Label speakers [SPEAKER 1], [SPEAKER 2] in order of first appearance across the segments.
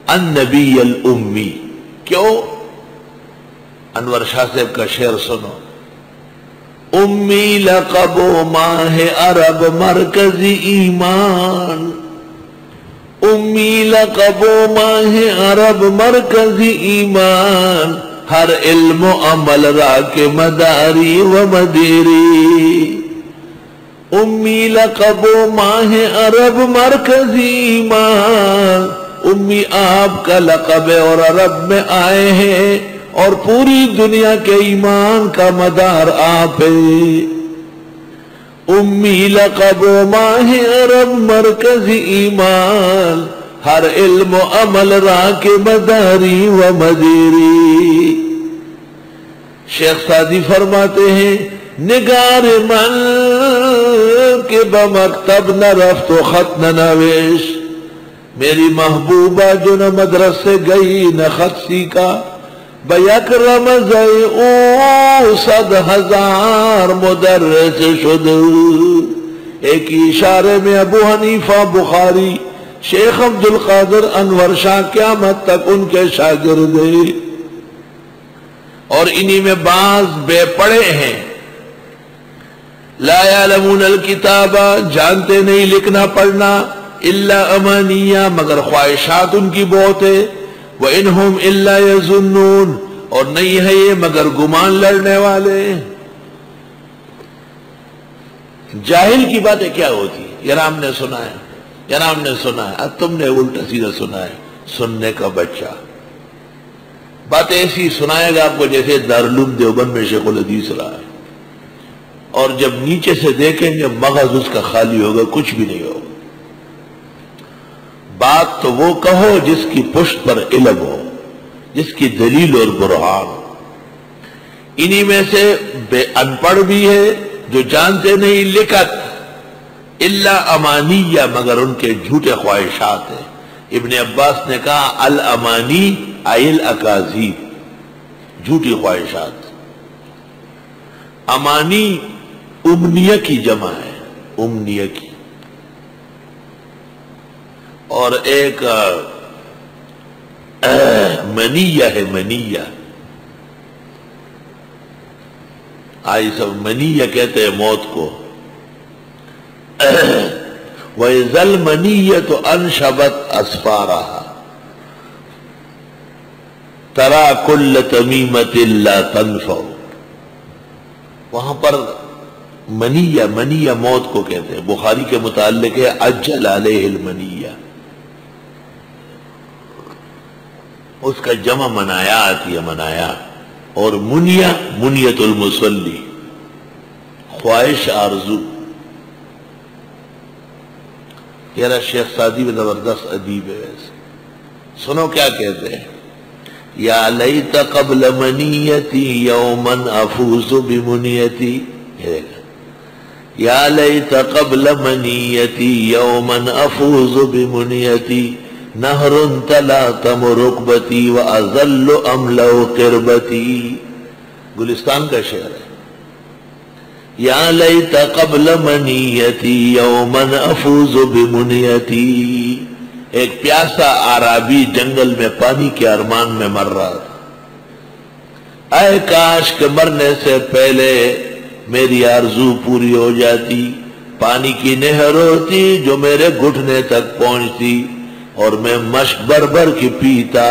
[SPEAKER 1] النبی الامی. کیوں؟ انور شاہ صاحب کا شعر سنو. امی لقب و ماہ عرب مرکزی ایمان، امی لقب و ماہ عرب مرکزی ایمان، ہر علم و عمل را کے مداری و مدیری. امی لقب و ماہ عرب مرکزی ایمان، امی آپ کا لقب ہے اور عرب میں آئے ہیں اور پوری دنیا کے ایمان کا مدار آپ ہے. امی لقب و ماہ عرب مرکزی ایمان، ہر علم و عمل را کے مداری و مدیری. شیخ سعدی فرماتے ہیں نگار من کے بمکتب نہ رفت و خط نہ نویش، میری محبوبہ جو نہ مدرسے گئی نہ خط سیکھا، بیکرم زئی او 100,000 مدرس شد. ایک اشارے میں ابو حنیفہ بخاری، شیخ عبدالقادر انور شاہ قیامت تک ان کے شاگرد ہیں، اور انہی میں بعض بے پڑھے ہیں. لا یعلمون الکتاب، جانتے نہیں لکھنا پڑھنا، الا امانیہ، مگر خواہشات ان کی بہت ہے. وَإِنْهُمْ إِلَّا يَظُنُّونَ، اور نہیں ہے یہ مگر گمان لڑنے والے. جاہل کی باتیں کیا ہوتی؟ یار ہم نے سنا ہے، یار ہم نے سنا ہے. اب تم نے الٹا سیدھا سنا ہے. سننے کا بچہ بات ایسی سنائے گا آپ کو جیسے دارالعلوم دیوبند میں شیخ الحدیث رہا ہے، اور جب نیچے سے دیکھیں گے مغز اس کا خالی ہوگا، کچھ بھی نہیں ہوگا. بات تو وہ کہو جس کی پشت پر علم ہو، جس کی دلیل اور برہان ہو. انہی میں سے بے ان پڑھ بھی ہے جو جانتے نہیں لکھت، الا امانیہ، مگر ان کے جھوٹے خواہشات ہیں. ابن عباس نے کہا الامانی ای الاکاذیب، جھوٹی خواہشات. امانی امنیہ کی جمع ہے، امنیہ کی. اور ایک منیہ ہے، منیہ. آئی سب منیہ کہتے ہیں موت کو. وَإِذَا الْمَنِيَّةُ أَنْشَبَتْ أَسْفَارَهَا تَرَى كُلَّ تَمِيمَةٍ لَا تَنْفَعُ. وہاں پر منیہ موت کو کہتے ہیں. بخاری کے متعلق ہے عجل علیہ المنیہ، اس کا جمع منایا آتی ہے، منایا. اور منیت المصلی، خواہش آرزو. یار شیخ سعدی میں زبردست ادیب ہے. ویسے سنو کیا کہتے ہیں. یا لیت قبل منیتی یوما افوز بمنیتی، یا لیت قبل منیتی یوما افوز بمنیتی، نہر تلاتم رکبتی واذل املأ قربتی. گلستان کا شعر ہے. یا لیت قبل منیتی یوما افوز بمنیتی. ایک پیاسا عرابی جنگل میں پانی کے ارمان میں مر رہا تھا. اے کاش کہ مرنے سے پہلے میری آرزو پوری ہو جاتی، پانی کی نہر ہوتی جو میرے گھٹنے تک پہنچتی اور میں مشک بھر بھر کے پیتا.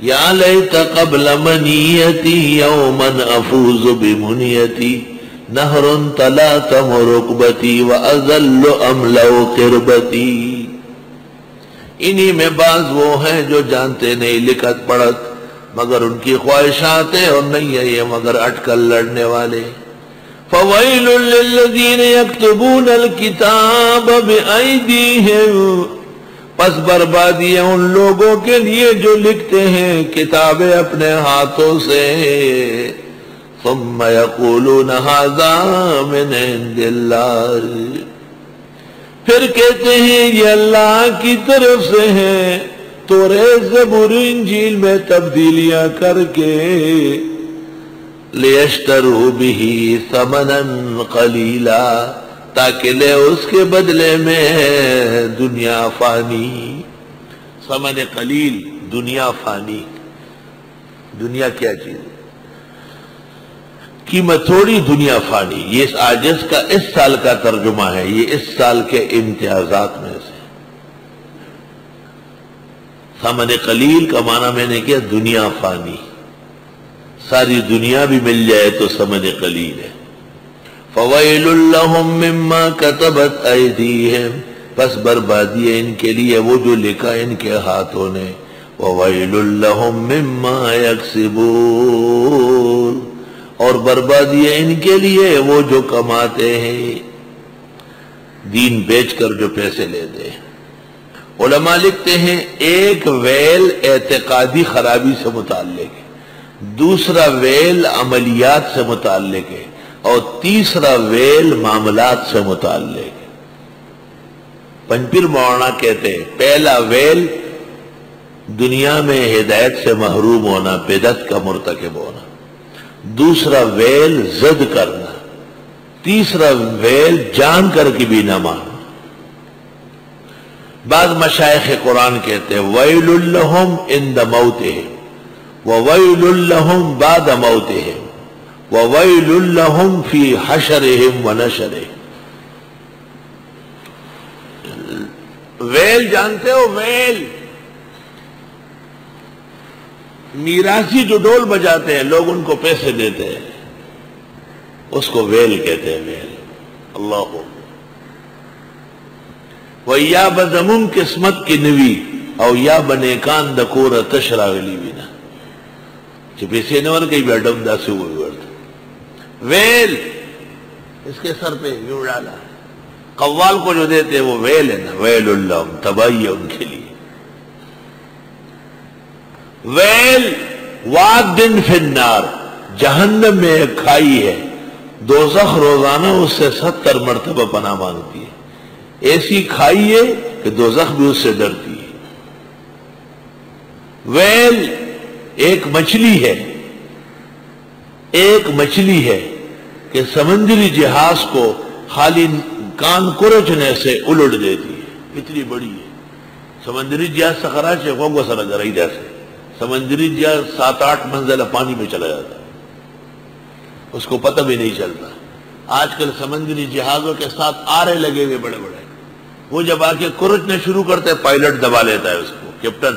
[SPEAKER 1] یا لیت قبل منیتی یوما افوز بمنیتی، نہر تلاتم رکبتی واذل املأ قربتی. انہی میں بعض وہ ہیں جو جانتے نہیں لکھت پڑھت مگر ان کی خواہشات ہیں، اور نہیں ہے یہ مگر اٹکل لڑنے والے. فویل للذین یکتبون الکتاب بایدیہم، پس بربادی ہے ان لوگوں کے لیے جو لکھتے ہیں کتابیں اپنے ہاتھوں سے. ثم یقولون ھذا من عند اللہ، پھر کہتے ہیں یہ اللہ کی طرف سے ہیں. توریت زبور انجیل میں تبدیلیاں کر کے لیشتروا بہ ثمنا قلیلا، تاکہ لے اس کے بدلے میں دنیا فانی. ثمن قلیل، دنیا فانی. دنیا کیا چیز ہے؟ قیمت تھوڑی، دنیا فانی. یہ اس عاجز کا اس سال کا ترجمہ ہے، یہ اس سال کے امتیازات میں سے. ثمن قلیل کا معنی میں نے کیا، دنیا فانی. ساری دنیا بھی مل جائے تو ثمن قلیل ہے. فویل لہم مما کتبت ایدیہم، پس بربادی ہے ان کے لیے وہ جو لکھا ان کے ہاتھوں نے. وویل لہم مما یکسبون، اور بربادی ہے ان کے لیے وہ جو کماتے ہیں، دین بیچ کر جو پیسے لیتے ہیں. علماء لکھتے ہیں ایک ویل اعتقادی خرابی سے متعلق ہے، دوسرا ویل عملیات سے متعلق ہے، اور تیسرا ویل معاملات سے متعلق ہے. پنجپیر مولانا کہتے ہیں پہلا ویل دنیا میں ہدایت سے محروم ہونا، بدعت کا مرتکب ہونا. دوسرا ویل زد کرنا. تیسرا ویل جان کر کے بھی نہ ماننا. بعض مشائخ قرآن کہتے ہیں ویل لہم عند موتہم وویل لہم بعد موتہم وویل لہم فی حشرہم ونشرہم. ویل جانتے ہو؟ ویل میراثی جو ڈول بجاتے ہیں، لوگ ان کو پیسے دیتے ہیں، اس کو ویل کہتے ہیں. ویل اللہ و یا بزمون قسمت کی نوی او یا بنیکان دکور تشرا ویلی بینا چھ پیسے نور کئی بیٹھم دا سے ہوئی ورد. ویل اس کے سر پہ یوں ڈالا. قوال کو جو دیتے ہیں وہ ویل ہے نا، ویل اللہ، تباہی ہے ان کے لیے. ویل وادن فی النار، جہنم میں ایک کھائی ہے، دوزخ روزانہ اس سے 70 مرتبہ پناہ مانگتی ہے. ایسی کھائی ہے کہ دوزخ بھی اس سے ڈرتی ہے. ویل ایک مچھلی ہے، ایک مچھلی ہے کہ سمندری جہاز کو خالی کان کرچنے سے الٹ دیتی ہے. اتنی بڑی ہے. سمندری جہاز سخرا سے کو سر گرائی جیسے سمندری جہاز 7-8 منزلہ پانی میں چلا جاتا ہے، اس کو پتہ بھی نہیں چلتا. آج کل سمندری جہازوں کے ساتھ آرے لگے ہوئے بڑے بڑے، وہ جب آ کے کرچنے شروع کرتے ہیں پائلٹ دبا لیتا ہے اس کو، کیپٹن،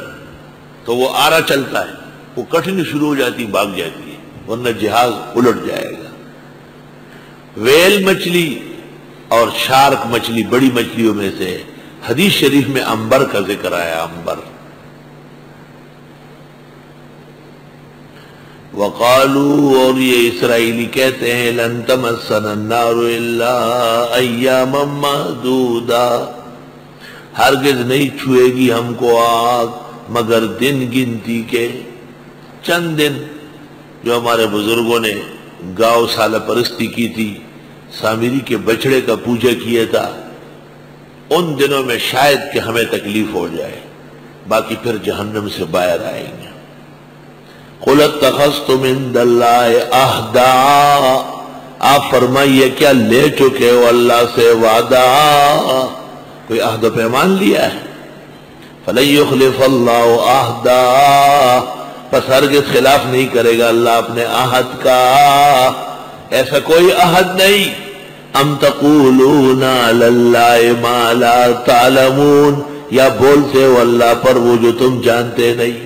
[SPEAKER 1] تو وہ آرا چلتا ہے، وہ کٹنی شروع ہو جاتی، بھاگ جاتی ہے، ورنہ جہاز الٹ جائے گا. ویل مچھلی اور شارک مچھلی بڑی مچھلیوں میں سے. حدیث شریف میں عنبر کا ذکر آیا. عنبر وقالوا، اور یہ اسرائیلی کہتے ہیں لن تمسنا النار الا ایاما معدودا، ہرگز نہیں چھوئے گی ہم کو آگ مگر دن گنتی کے. چند دن جو ہمارے بزرگوں نے گاؤ سالہ پرستی کی تھی، سامری کے بچڑے کا پوجا کیا تھا، ان دنوں میں شاید کہ ہمیں تکلیف ہو جائے، باقی پھر جہنم سے باہر آئیں گے. قُلْ اتَّخَذْتُمْ عِندَ اللَّهِ عَهْدًا، آپ فرمائیے کیا لے چکے ہو اللہ سے وعدہ، کوئی عہد و پیمان لیا ہے؟ فَلَن يُخْلِفَ اللَّهُ عَهْدًا، پس ہرگز خلاف نہیں کرے گا اللہ اپنے عہد کا. ایسا کوئی عہد نہیں. ام تقولون علی اللہ ما لا تعلمون، یا بولتے ہو اللہ پر وہ جو تم جانتے نہیں.